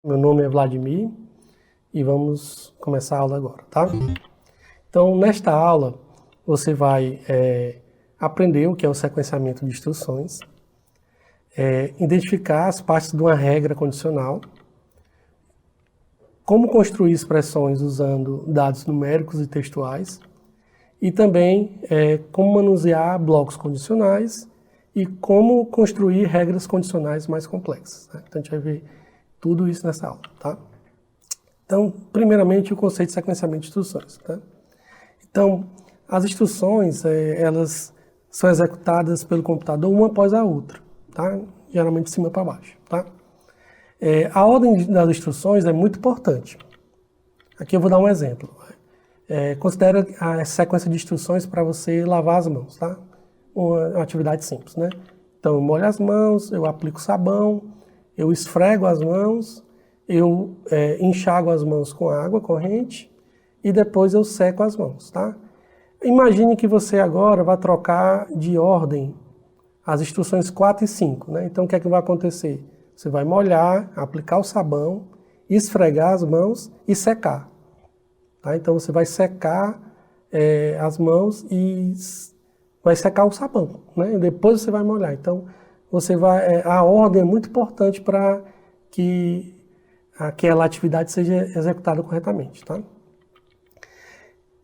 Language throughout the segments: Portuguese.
Meu nome é Vladimir e vamos começar a aula agora, tá? Então, nesta aula, você vai aprender o que é o sequenciamento de instruções, identificar as partes de uma regra condicional, como construir expressões usando dados numéricos e textuais, e também como manusear blocos condicionais e como construir regras condicionais mais complexas, né? Então, a gente vai ver tudo isso nessa aula, tá? Então, primeiramente, o conceito de sequenciamento de instruções, tá? Então, as instruções, elas são executadas pelo computador uma após a outra, tá? Geralmente de cima para baixo, tá? A ordem das instruções é muito importante. Aqui eu vou dar um exemplo. Considera a sequência de instruções para você lavar as mãos, tá? Uma atividade simples, né? Então, eu molho as mãos, eu aplico sabão, eu esfrego as mãos, eu enxago as mãos com água corrente e depois eu seco as mãos, tá? Imagine que você agora vai trocar de ordem as instruções 4 e 5, né? Então, o que é que vai acontecer? Você vai molhar, aplicar o sabão, esfregar as mãos e secar, tá? Então, você vai secar as mãos e vai secar o sabão, né? E depois você vai molhar. Então, você vai, a ordem é muito importante para que aquela atividade seja executada corretamente, tá?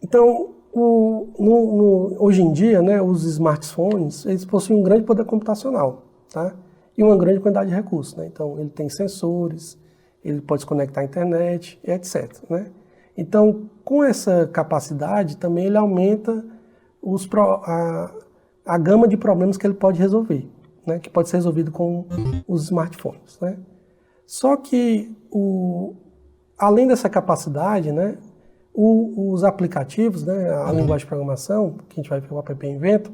Então, hoje em dia, né, os smartphones, eles possuem um grande poder computacional, tá? E uma grande quantidade de recursos, né? Então, ele tem sensores, ele pode se conectar à internet, etc, né? Então, com essa capacidade, também ele aumenta a gama de problemas que ele pode resolver, né? Que pode ser resolvido com os smartphones, né? Só que, além dessa capacidade, né, os aplicativos, né, a linguagem de programação, que a gente vai ver o app Invento,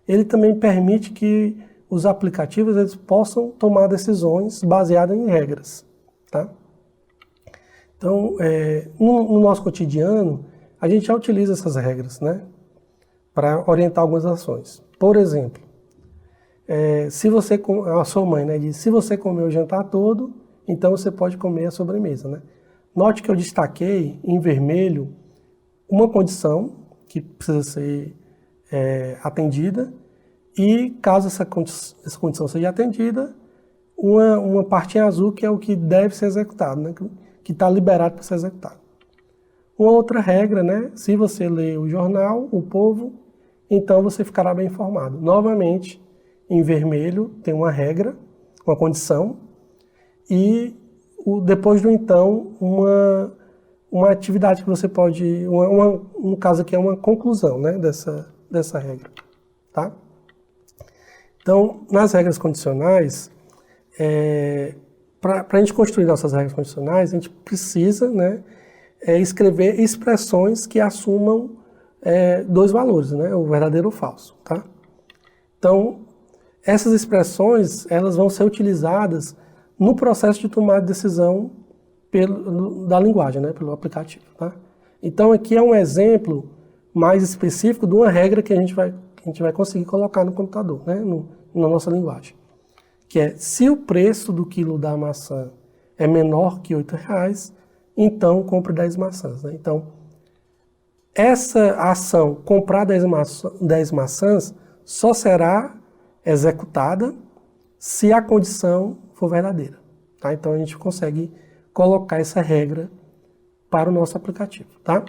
ele também permite que os aplicativos eles possam tomar decisões baseadas em regras, tá? Então, no nosso cotidiano, a gente já utiliza essas regras, né, para orientar algumas ações. Por exemplo, se você, a sua mãe, né, diz, se você comer o jantar todo, então você pode comer a sobremesa, né? Note que eu destaquei em vermelho uma condição que precisa ser atendida e caso essa condição seja atendida, uma parte em azul que é o que deve ser executado, né? Que está liberado para ser executado. Uma outra regra, né? Se você ler o jornal, O Povo, então você ficará bem informado. Novamente, em vermelho tem uma regra, uma condição, e depois do então, uma atividade que você pode, no caso aqui é uma conclusão, né, dessa regra, tá? Então, nas regras condicionais, para a gente construir nossas regras condicionais, a gente precisa, né, escrever expressões que assumam dois valores, né, o verdadeiro ou o falso, tá? Então, essas expressões, elas vão ser utilizadas no processo de tomada de decisão da linguagem, né, pelo aplicativo, tá? Então, aqui é um exemplo mais específico de uma regra que a gente vai conseguir colocar no computador, né, na nossa linguagem. Que é, se o preço do quilo da maçã é menor que R$8, então compre 10 maçãs, né? Então, essa ação, comprar 10 maçãs, só será executada se a condição for verdadeira, tá? Então a gente consegue colocar essa regra para o nosso aplicativo, tá?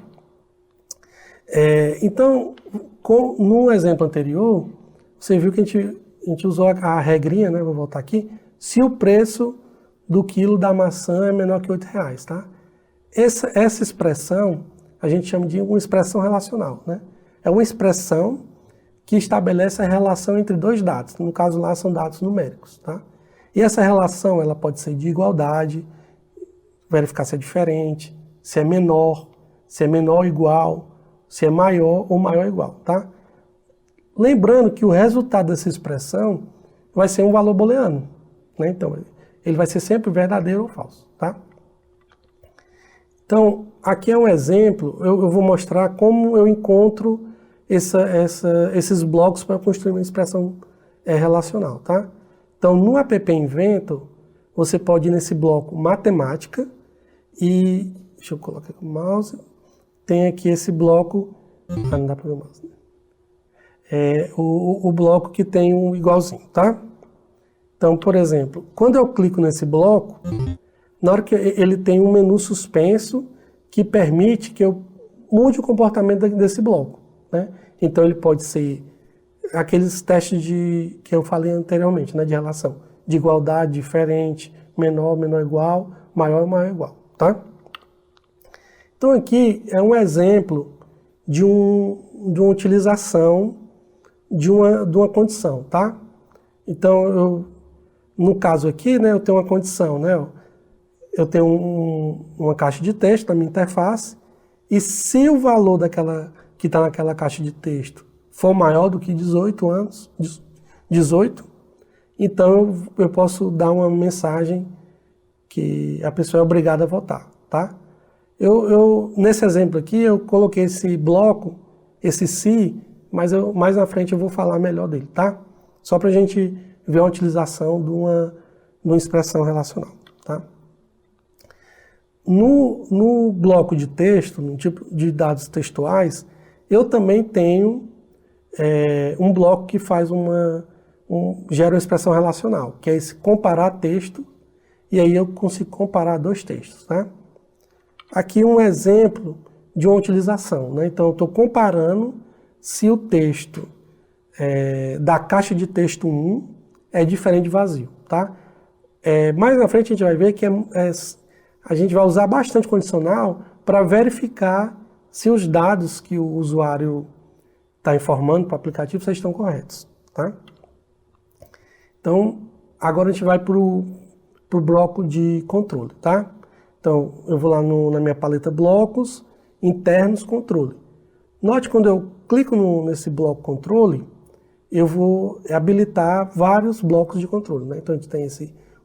Então, no exemplo anterior, você viu que a gente usou a regrinha, né? Vou voltar aqui. Se o preço do quilo da maçã é menor que R$8, tá? Essa expressão a gente chama de uma expressão relacional, né? É uma expressão que estabelece a relação entre dois dados. No caso lá são dados numéricos, tá? E essa relação ela pode ser de igualdade, verificar se é diferente, se é menor ou igual, se é maior ou maior ou igual, tá? Lembrando que o resultado dessa expressão vai ser um valor booleano, né? Então, ele vai ser sempre verdadeiro ou falso, tá? Então, aqui é um exemplo, eu vou mostrar como eu encontro esses blocos para construir uma expressão relacional, tá? Então, no app Invento, você pode ir nesse bloco matemática e, deixa eu colocar aqui o mouse, tem aqui esse bloco, não dá para ver o mouse, né? O bloco que tem um igualzinho, tá? Então, por exemplo, quando eu clico nesse bloco, na hora que ele tem um menu suspenso que permite que eu mude o comportamento desse bloco, né? Então ele pode ser aqueles testes que eu falei anteriormente, né, de relação, de igualdade, diferente, menor, menor igual, maior, maior igual, tá? Então aqui é um exemplo de uma utilização de uma condição, tá? Então, no caso aqui, né, eu tenho uma condição, né? Eu tenho uma caixa de texto na minha interface e se o valor que está naquela caixa de texto for maior do que 18 anos, 18, então eu posso dar uma mensagem que a pessoa é obrigada a votar, tá? Nesse exemplo aqui, eu coloquei esse bloco, esse se, mas mais na frente eu vou falar melhor dele, tá? Só para a gente ver a utilização de uma expressão relacional, tá? No bloco de texto, no tipo de dados textuais, eu também tenho um bloco que faz gera uma expressão relacional, que é esse comparar texto, e aí eu consigo comparar dois textos, tá? Aqui um exemplo de uma utilização, né? Então eu estou comparando se o texto da caixa de texto 1 é diferente de vazio, tá? Mais na frente a gente vai ver que a gente vai usar bastante condicional para verificar se os dados que o usuário está informando para o aplicativo estão corretos, tá? Então, agora a gente vai para o bloco de controle, tá? Então, eu vou lá na minha paleta blocos, internos, controle. Note quando eu clico nesse bloco controle, eu vou habilitar vários blocos de controle, né? Então, a gente tem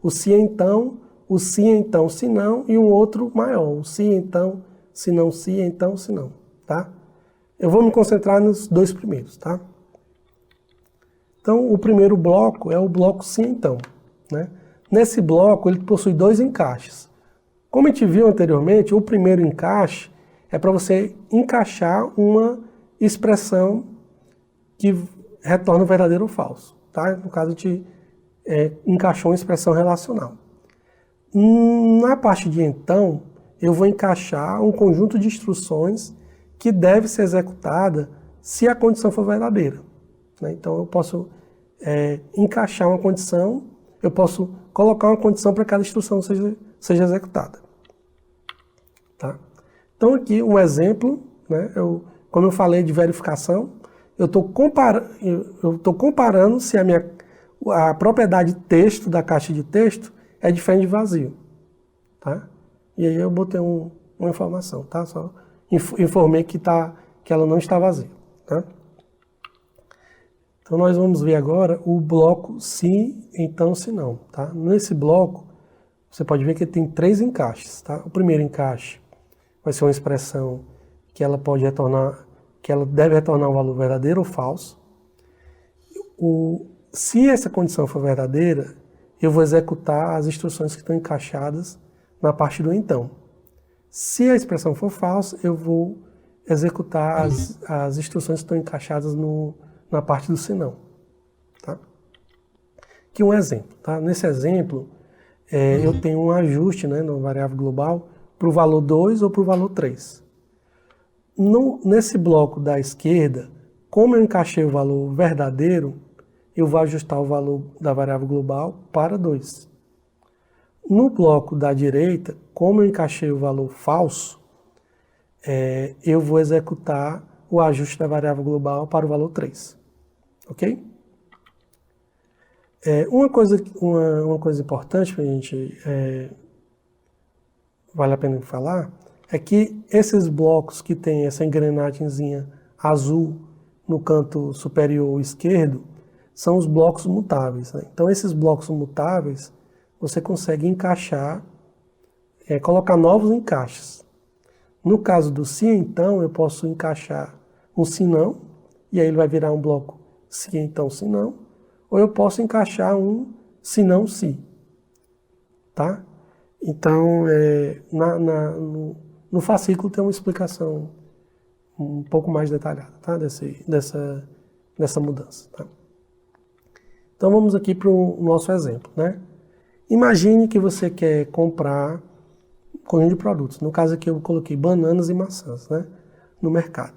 o se então, o se então, se não, e um outro maior, o se então, se então, se não, tá? Eu vou me concentrar nos dois primeiros, tá? Então, o primeiro bloco é o bloco se então, né? Nesse bloco, ele possui dois encaixes. Como a gente viu anteriormente, o primeiro encaixe é para você encaixar uma expressão que retorna verdadeiro ou falso, tá? No caso, a gente encaixou uma expressão relacional. Na parte de então, eu vou encaixar um conjunto de instruções que deve ser executada se a condição for verdadeira, né? Então, eu posso encaixar uma condição, eu posso colocar uma condição para que cada instrução seja executada, tá? Então, aqui um exemplo, né? Como eu falei de verificação, eu estou comparando se a propriedade texto da caixa de texto é diferente de vazio, tá? E aí eu botei uma informação, tá? Só informei que ela não está vazia, tá? Então nós vamos ver agora o bloco se, então, se não, tá? Nesse bloco, você pode ver que tem três encaixes, tá? O primeiro encaixe vai ser uma expressão que ela deve retornar um valor verdadeiro ou falso. Se essa condição for verdadeira, eu vou executar as instruções que estão encaixadas na parte do então. Se a expressão for falsa, eu vou executar as instruções que estão encaixadas na parte do senão, tá? Aqui um exemplo, tá? Nesse exemplo, eu tenho um ajuste, né, na variável global para o valor 2 ou para o valor 3. Nesse bloco da esquerda, como eu encaixei o valor verdadeiro, eu vou ajustar o valor da variável global para 2. No bloco da direita, como eu encaixei o valor falso, eu vou executar o ajuste da variável global para o valor 3. Ok? Uma coisa importante para a gente, vale a pena falar, é que esses blocos que tem essa engrenagemzinha azul no canto superior esquerdo, são os blocos mutáveis, né? Então esses blocos mutáveis, você consegue encaixar, colocar novos encaixes. No caso do se então, eu posso encaixar um se não, e aí ele vai virar um bloco se então, se não, ou eu posso encaixar um se não, se. tá? Então, no fascículo tem uma explicação um pouco mais detalhada, tá? Dessa mudança, tá? Então vamos aqui para o nosso exemplo, né? Imagine que você quer comprar um conjunto de produtos. No caso aqui eu coloquei bananas e maçãs, né? No mercado.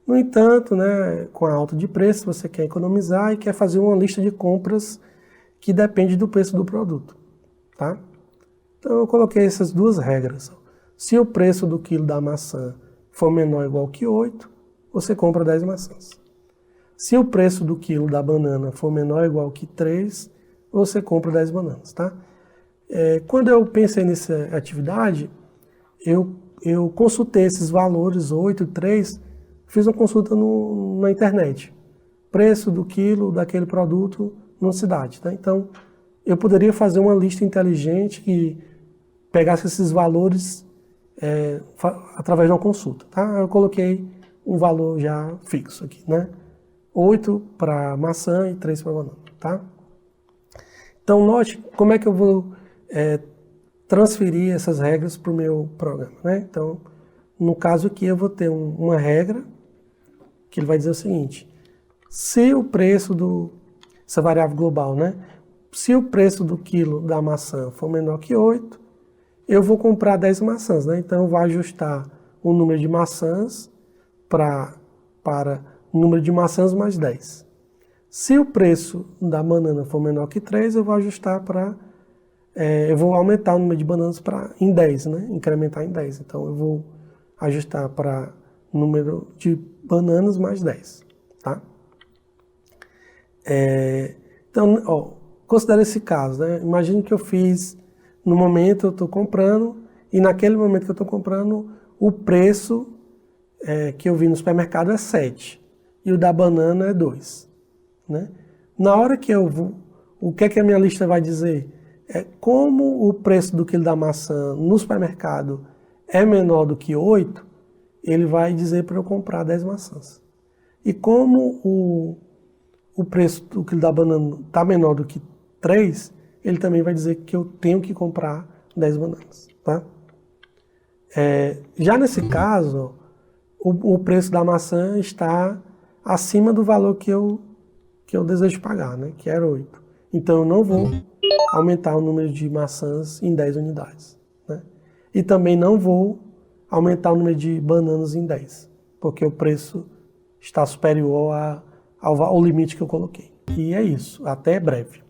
No entanto, né, com a alta de preço, você quer economizar e quer fazer uma lista de compras que depende do preço do produto, tá? Então eu coloquei essas duas regras. Se o preço do quilo da maçã for menor ou igual que 8, você compra 10 maçãs. Se o preço do quilo da banana for menor ou igual que 3, você compra 10 bananas, tá? Quando eu pensei nessa atividade, eu consultei esses valores, 8 e 3, fiz uma consulta na internet. Preço do quilo daquele produto numa cidade, tá? Então, eu poderia fazer uma lista inteligente que pegasse esses valores através de uma consulta, tá? Eu coloquei um valor já fixo aqui, né? 8 para maçã e 3 para banana, tá? Então, note como é que eu vou transferir essas regras para o meu programa, né? Então, no caso aqui, eu vou ter uma regra que ele vai dizer o seguinte: se o preço essa variável global, né? Se o preço do quilo da maçã for menor que 8, eu vou comprar 10 maçãs, né? Então, eu vou ajustar o número de maçãs para o número de maçãs mais 10. Se o preço da banana for menor que 3, eu vou ajustar eu vou aumentar o número de bananas em 10, né? Incrementar em 10. Então, eu vou ajustar para o número de bananas mais 10, tá? Então, ó, considera esse caso, né? Imagine que eu fiz, no momento eu estou comprando, e naquele momento que eu estou comprando, o preço que eu vi no supermercado é 7, e o da banana é 2, né? Na hora que eu vou, o que é que a minha lista vai dizer? Como o preço do quilo da maçã no supermercado é menor do que 8, ele vai dizer para eu comprar 10 maçãs. E como o preço do quilo da banana está menor do que 3, ele também vai dizer que eu tenho que comprar 10 bananas, tá? Já nesse caso, o preço da maçã está acima do valor que eu desejo pagar, né? Que era 8. Então eu não vou aumentar o número de maçãs em 10 unidades, né? E também não vou aumentar o número de bananas em 10, porque o preço está superior ao limite que eu coloquei. E é isso. Até breve.